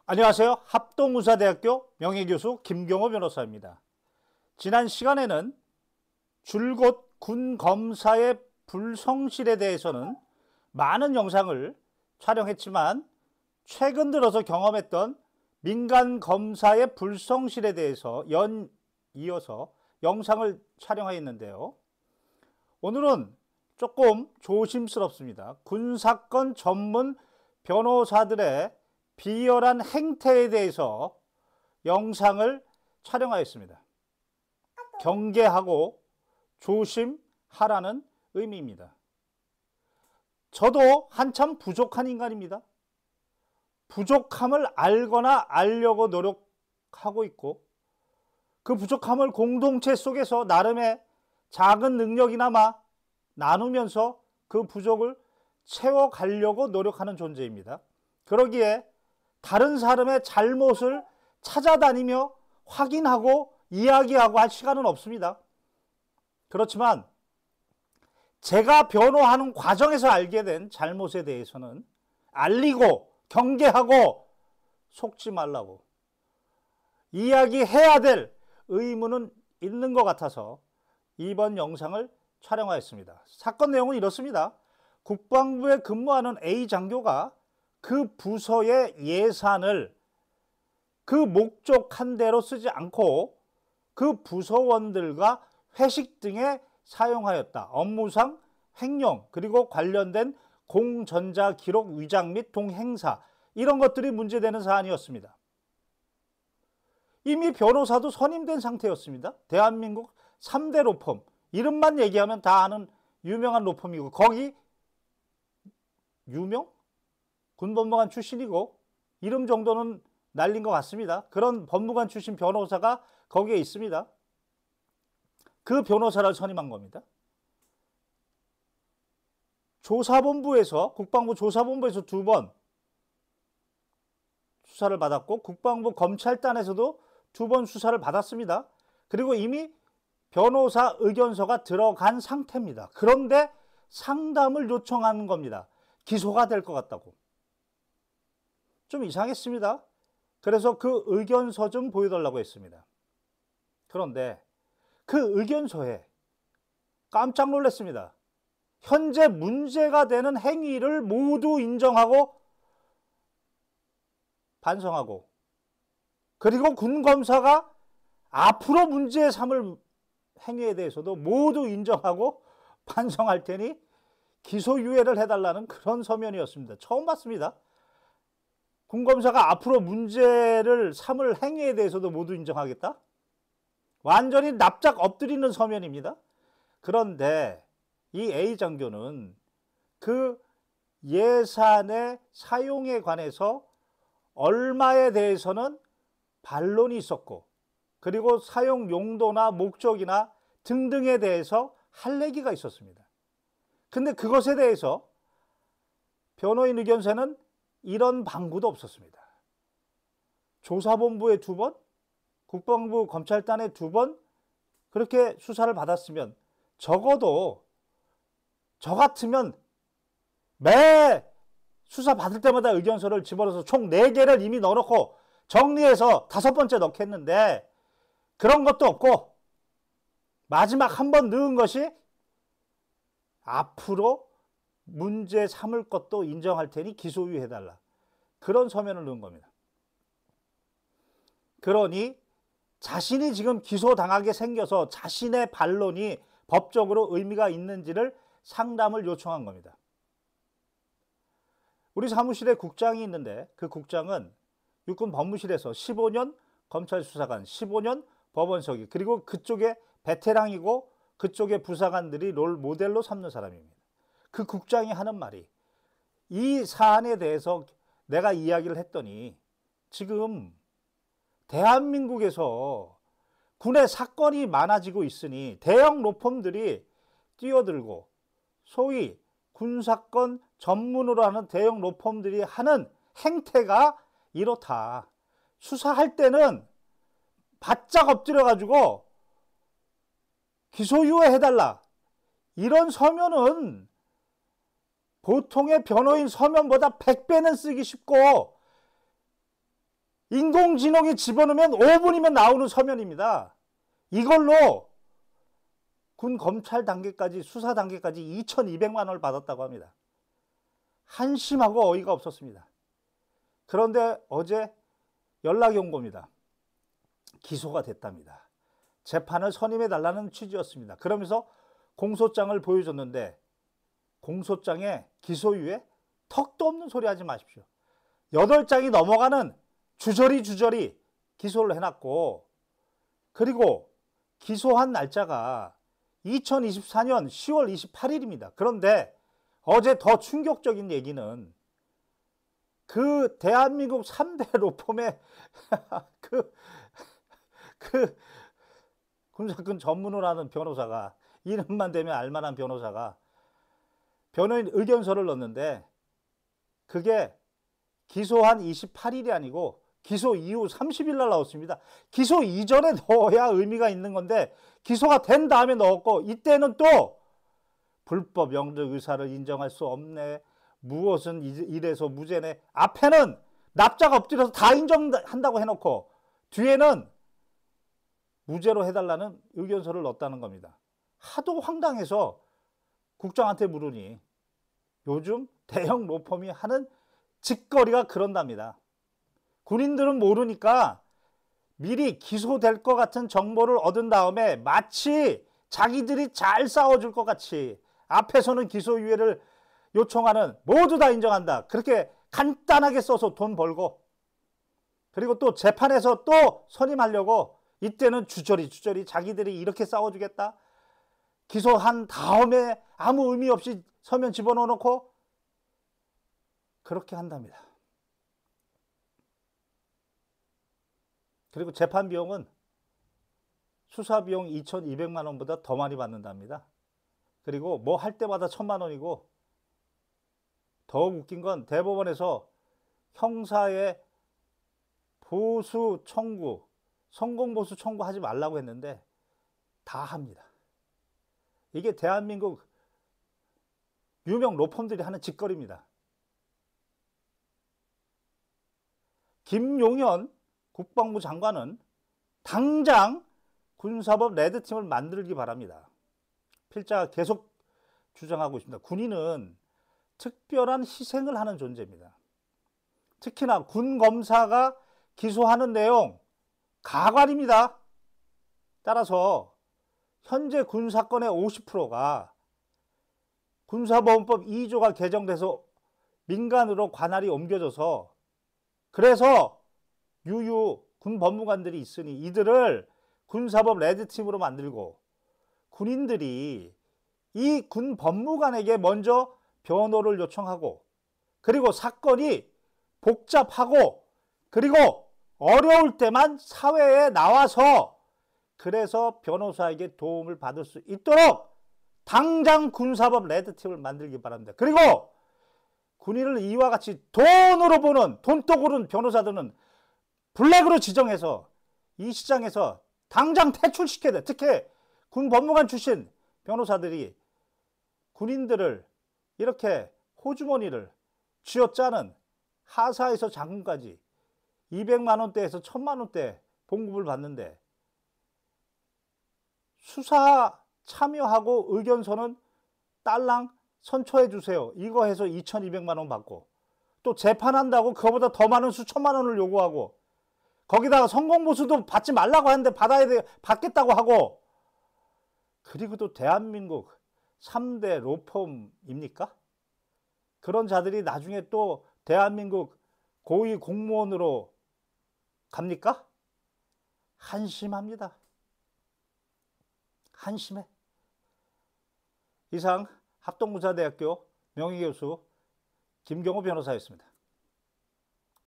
안녕하세요. 합동의사대학교 명예교수 김경호 변호사입니다. 지난 시간에는 줄곧 군 검사의 불성실에 대해서는 많은 영상을 촬영했지만 최근 들어서 경험했던 민간 검사의 불성실에 대해서 이어서 영상을 촬영하였는데요. 오늘은 조금 조심스럽습니다. 군사건 전문 변호사들의 비열한 행태에 대해서 영상을 촬영하였습니다. 경계하고 조심하라는 의미입니다. 저도 한참 부족한 인간입니다. 부족함을 알거나 알려고 노력하고 있고 그 부족함을 공동체 속에서 나름의 작은 능력이나마 나누면서 그 부족을 채워가려고 노력하는 존재입니다. 그러기에 다른 사람의 잘못을 찾아다니며 확인하고 이야기하고 할 시간은 없습니다. 그렇지만 제가 변호하는 과정에서 알게 된 잘못에 대해서는 알리고 경계하고 속지 말라고 이야기해야 될 의무는 있는 것 같아서 이번 영상을 촬영하였습니다. 사건 내용은 이렇습니다. 국방부에 근무하는 A 장교가 그 부서의 예산을 그 목적한 대로 쓰지 않고 그 부서원들과 회식 등에 사용하였다. 업무상 횡령 그리고 관련된 공전자 기록 위장 및 동행사 이런 것들이 문제되는 사안이었습니다. 이미 변호사도 선임된 상태였습니다. 대한민국 3대 로펌 이름만 얘기하면 다 아는 유명한 로펌이고 거기 군법무관 출신이고 이름 정도는 날린 것 같습니다. 그런 법무관 출신 변호사가 거기에 있습니다. 그 변호사를 선임한 겁니다. 국방부 조사본부에서 2번 수사를 받았고 국방부 검찰단에서도 2번 수사를 받았습니다. 그리고 이미 변호사 의견서가 들어간 상태입니다. 그런데 상담을 요청하는 겁니다. 기소가 될 것 같다고. 좀 이상했습니다. 그래서 그 의견서 좀 보여달라고 했습니다. 그런데 그 의견서에 깜짝 놀랐습니다. 현재 문제가 되는 행위를 모두 인정하고 반성하고 그리고 군검사가 앞으로 문제 삼을 행위에 대해서도 모두 인정하고 반성할 테니 기소유예를 해달라는 그런 서면이었습니다. 처음 봤습니다. 군검사가 앞으로 문제를 삼을 행위에 대해서도 모두 인정하겠다? 완전히 납작 엎드리는 서면입니다. 그런데 이 A 장교는 그 예산의 사용에 관해서 얼마에 대해서는 반론이 있었고 그리고 사용 용도나 목적이나 등등에 대해서 할 얘기가 있었습니다. 근데 그것에 대해서 변호인 의견서는 이런 방구도 없었습니다. 조사본부에 2번, 국방부 검찰단에 2번 그렇게 수사를 받았으면 적어도 저 같으면 매 수사 받을 때마다 의견서를 집어넣어서 총 4개를 이미 넣어놓고 정리해서 5번째 넣겠는데 그런 것도 없고 마지막 한 번 넣은 것이 앞으로 문제 삼을 것도 인정할 테니 기소유예해달라. 그런 서면을 넣은 겁니다. 그러니 자신이 지금 기소당하게 생겨서 자신의 반론이 법적으로 의미가 있는지를 상담을 요청한 겁니다. 우리 사무실에 국장이 있는데 그 국장은 육군 법무실에서 15년 검찰수사관, 15년 법원서기 그리고 그쪽에 베테랑이고 그쪽의 부사관들이 롤 모델로 삼는 사람입니다. 그 국장이 하는 말이 이 사안에 대해서 내가 이야기를 했더니 지금 대한민국에서 군의 사건이 많아지고 있으니 대형 로펌들이 뛰어들고 소위 군사건 전문으로 하는 대형 로펌들이 하는 행태가 이렇다. 수사할 때는 바짝 엎드려가지고 기소유예 해달라. 이런 서면은 보통의 변호인 서면보다 100배는 쓰기 쉽고 인공지능이 집어넣으면 5분이면 나오는 서면입니다. 이걸로 군 검찰 단계까지, 수사 단계까지 2,200만 원을 받았다고 합니다. 한심하고 어이가 없었습니다. 그런데 어제 연락이 온 겁니다. 기소가 됐답니다. 재판을 선임해달라는 취지였습니다. 그러면서 공소장을 보여줬는데 공소장에 기소유예 턱도 없는 소리 하지 마십시오. 8장이 넘어가는 주저리 기소를 해놨고, 그리고 기소한 날짜가 2024년 10월 28일입니다. 그런데 어제 더 충격적인 얘기는 그 대한민국 3대 로펌의 그 군사권 전문을 하는 변호사가, 이름만 대면 알만한 변호사가 변호인 의견서를 넣었는데 그게 기소한 28일이 아니고 기소 이후 30일 날 나왔습니다. 기소 이전에 넣어야 의미가 있는 건데 기소가 된 다음에 넣었고, 이때는 또 불법 영득 의사를 인정할 수 없네, 무엇은 이래서 무죄네, 앞에는 납작 엎드려서 다 인정한다고 해놓고 뒤에는 무죄로 해달라는 의견서를 넣었다는 겁니다. 하도 황당해서 국장한테 물으니 요즘 대형 로펌이 하는 짓거리가 그런답니다. 군인들은 모르니까 미리 기소될 것 같은 정보를 얻은 다음에 마치 자기들이 잘 싸워줄 것 같이 앞에서는 기소유예를 요청하는, 모두 다 인정한다, 그렇게 간단하게 써서 돈 벌고, 그리고 또 재판에서 또 선임하려고 이때는 주저리 자기들이 이렇게 싸워주겠다, 기소한 다음에 아무 의미 없이 서면 집어넣어 놓고 그렇게 한답니다. 그리고 재판 비용은 수사 비용 2,200만 원보다 더 많이 받는답니다. 그리고 뭐 할 때마다 1,000만 원이고, 더욱 웃긴 건 대법원에서 형사의 보수 청구, 성공보수 청구하지 말라고 했는데 다 합니다. 이게 대한민국 유명 로펌들이 하는 짓거리입니다. 김용현 국방부 장관은 당장 군사법 레드팀을 만들기 바랍니다. 필자가 계속 주장하고 있습니다. 군인은 특별한 희생을 하는 존재입니다. 특히나 군 검사가 기소하는 내용 가관입니다. 따라서 현재 군사건의 50%가 군사보험법 2조가 개정돼서 민간으로 관할이 옮겨져서, 그래서 유유 군 법무관들이 있으니 이들을 군사법 레드팀으로 만들고, 군인들이 이 군 법무관에게 먼저 변호를 요청하고, 그리고 사건이 복잡하고 그리고 어려울 때만 사회에 나와서 그래서 변호사에게 도움을 받을 수 있도록 당장 군사법 레드팀을 만들기 바랍니다. 그리고 군인을 이와 같이 돈으로 보는, 돈독으로는 변호사들은 블랙으로 지정해서 이 시장에서 당장 퇴출시켜야 돼. 특히 군 법무관 출신 변호사들이 군인들을 이렇게 호주머니를 쥐어짜는, 하사에서 장군까지 200만 원대에서 1,000만 원대 봉급을 받는데 수사 참여하고 의견서는 딸랑 선처해 주세요, 이거 해서 2,200만 원 받고, 또 재판한다고 그거보다 더 많은 수천만 원을 요구하고, 거기다가 성공보수도 받지 말라고 하는데 받겠다고 하고, 그리고 또 대한민국 3대 로펌입니까? 그런 자들이 나중에 또 대한민국 고위 공무원으로 갑니까? 한심합니다. 한심해. 이상 합동군사대학교 명예교수 김경호 변호사였습니다.